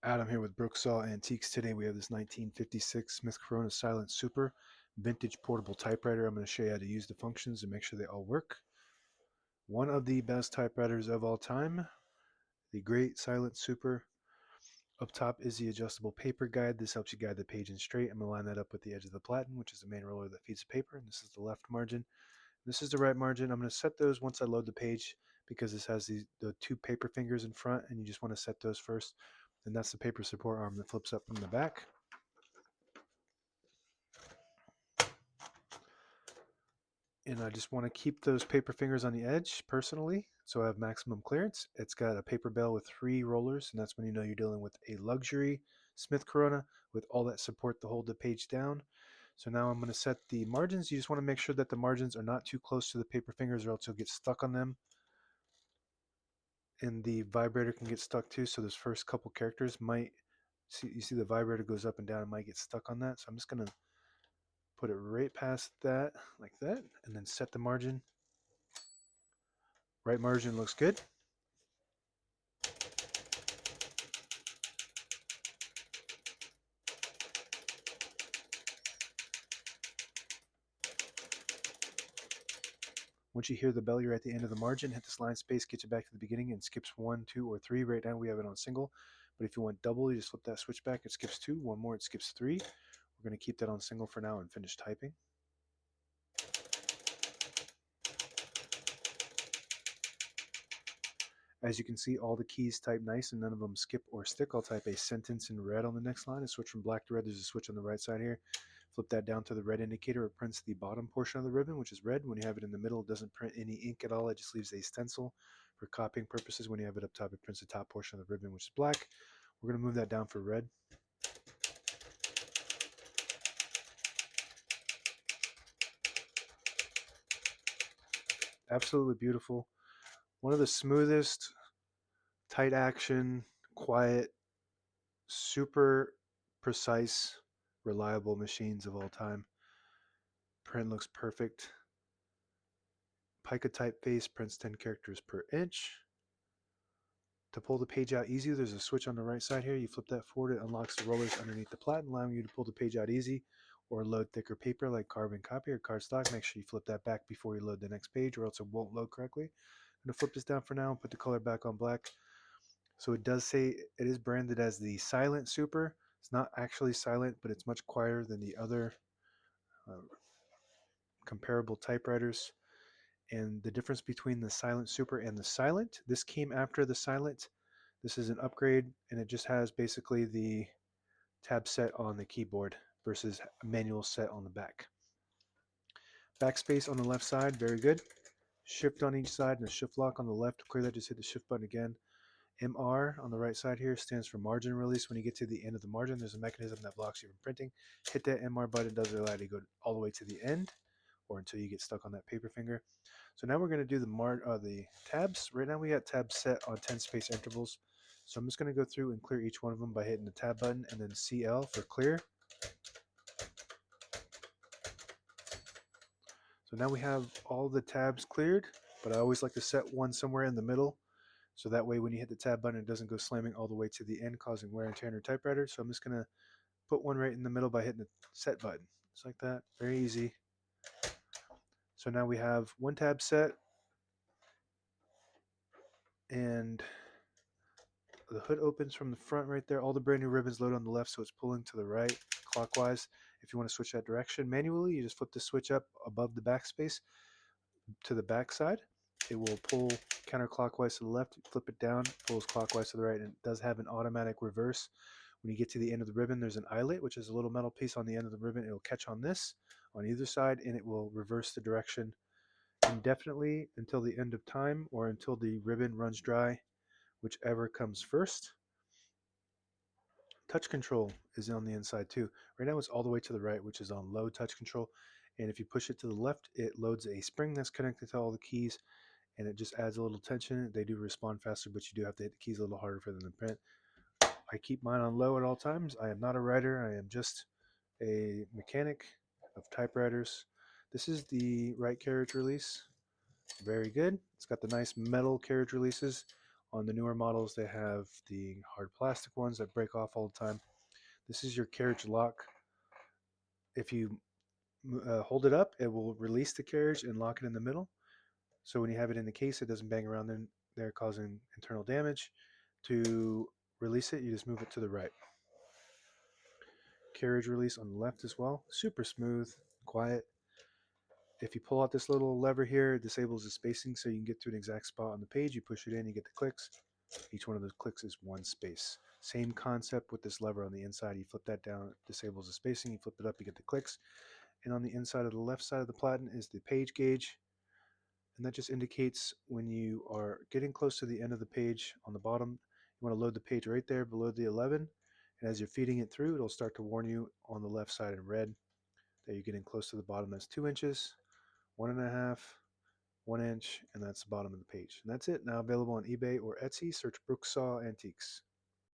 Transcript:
Adam here with Brooksaw Antiques. Today we have this 1956 Smith Corona Silent Super vintage portable typewriter. I'm going to show you how to use the functions and make sure they all work. One of the best typewriters of all time, the great Silent Super. Up top is the adjustable paper guide. This helps you guide the page in straight. I'm going to line that up with the edge of the platen, which is the main roller that feeds the paper. And this is the left margin. This is the right margin. I'm going to set those once I load the page because this has the two paper fingers in front, and you just want to set those first. And that's the paper support arm that flips up from the back. And I just want to keep those paper fingers on the edge personally, so I have maximum clearance. It's got a paper bell with 3 rollers, and that's when you know you're dealing with a luxury Smith Corona with all that support to hold the page down. So now I'm going to set the margins. You just want to make sure that the margins are not too close to the paper fingers or else you'll get stuck on them. And the vibrator can get stuck too, so those first couple characters might, you see the vibrator goes up and down, it might get stuck on that. So I'm just going to put it right past that, like that, and then set the margin. Right margin looks good. Once you hear the bell, you're at the end of the margin. Hit this line space, get you back to the beginning, and skips 1, 2, or 3. Right now we have it on single, but if you want double, you just flip that switch back. It skips 2. One more, it skips 3. We're going to keep that on single for now and finish typing. As you can see, all the keys type nice and none of them skip or stick. I'll type a sentence in red on the next line and switch from black to red. There's a switch on the right side here. Flip that down to the red indicator. It prints the bottom portion of the ribbon, which is red. When you have it in the middle, it doesn't print any ink at all. It just leaves a stencil for copying purposes. When you have it up top, it prints the top portion of the ribbon, which is black. We're going to move that down for red. Absolutely beautiful. One of the smoothest, tight action, quiet, super precise, reliable machines of all time. Print looks perfect. Pica typeface prints 10 characters per inch. To pull the page out easy, there's a switch on the right side here. You flip that forward, it unlocks the rollers underneath the platen, allowing you to pull the page out easy or load thicker paper like carbon copy or cardstock. Make sure you flip that back before you load the next page or else it won't load correctly. I'm going to flip this down for now and put the color back on black. So it does say it is branded as the Silent Super. It's not actually silent, but it's much quieter than the other comparable typewriters. And the difference between the Silent Super and the Silent, this came after the Silent. This is an upgrade, and it just has basically the tab set on the keyboard versus a manual set on the back. Backspace on the left side, very good. Shift on each side and a shift lock on the left. To clear that, just hit the shift button again. MR on the right side here stands for margin release. When you get to the end of the margin, there's a mechanism that blocks you from printing. Hit that MR button, does allow you to go all the way to the end or until you get stuck on that paper finger. So now we're going to do the tabs. Right now we got tabs set on 10 space intervals. So I'm just going to go through and clear each one of them by hitting the tab button and then CL for clear. So now we have all the tabs cleared, but I always like to set one somewhere in the middle. So that way when you hit the tab button, it doesn't go slamming all the way to the end, causing wear and tear on your typewriter. So I'm just going to put one right in the middle by hitting the set button. Just like that. Very easy. So now we have one tab set, and the hood opens from the front right there. All the brand new ribbons load on the left, so it's pulling to the right clockwise. If you want to switch that direction manually, you just flip the switch up above the backspace to the back side. It will pull counterclockwise to the left. Flip it down, pulls clockwise to the right, and it does have an automatic reverse. When you get to the end of the ribbon, there's an eyelet, which is a little metal piece on the end of the ribbon. It will catch on this on either side, and it will reverse the direction indefinitely until the end of time or until the ribbon runs dry, whichever comes first. Touch control is on the inside too. Right now it's all the way to the right, which is on low touch control. And if you push it to the left, it loads a spring that's connected to all the keys, and it just adds a little tension. They do respond faster, but you do have to hit the keys a little harder for them to print. I keep mine on low at all times. I am not a writer. I am just a mechanic of typewriters. This is the right carriage release. Very good. It's got the nice metal carriage releases On the newer models, they have the hard plastic ones that break off all the time. This is your carriage lock. If you hold it up, it will release the carriage and lock it in the middle. So when you have it in the case, it doesn't bang around in there causing internal damage. To release it, you just move it to the right. Carriage release on the left as well. Super smooth, quiet. If you pull out this little lever here, it disables the spacing so you can get to an exact spot on the page. You push it in, you get the clicks. Each one of those clicks is one space. Same concept with this lever on the inside. You flip that down, it disables the spacing. You flip it up, you get the clicks. And on the inside of the left side of the platen is the page gauge. And that just indicates when you are getting close to the end of the page on the bottom, you want to load the page right there below the 11. And as you're feeding it through, it'll start to warn you on the left side in red that you're getting close to the bottom. That's 2 inches, 1.5, 1 inch, and that's the bottom of the page. And that's it. Now available on eBay or Etsy. Search Brooksaw Antiques.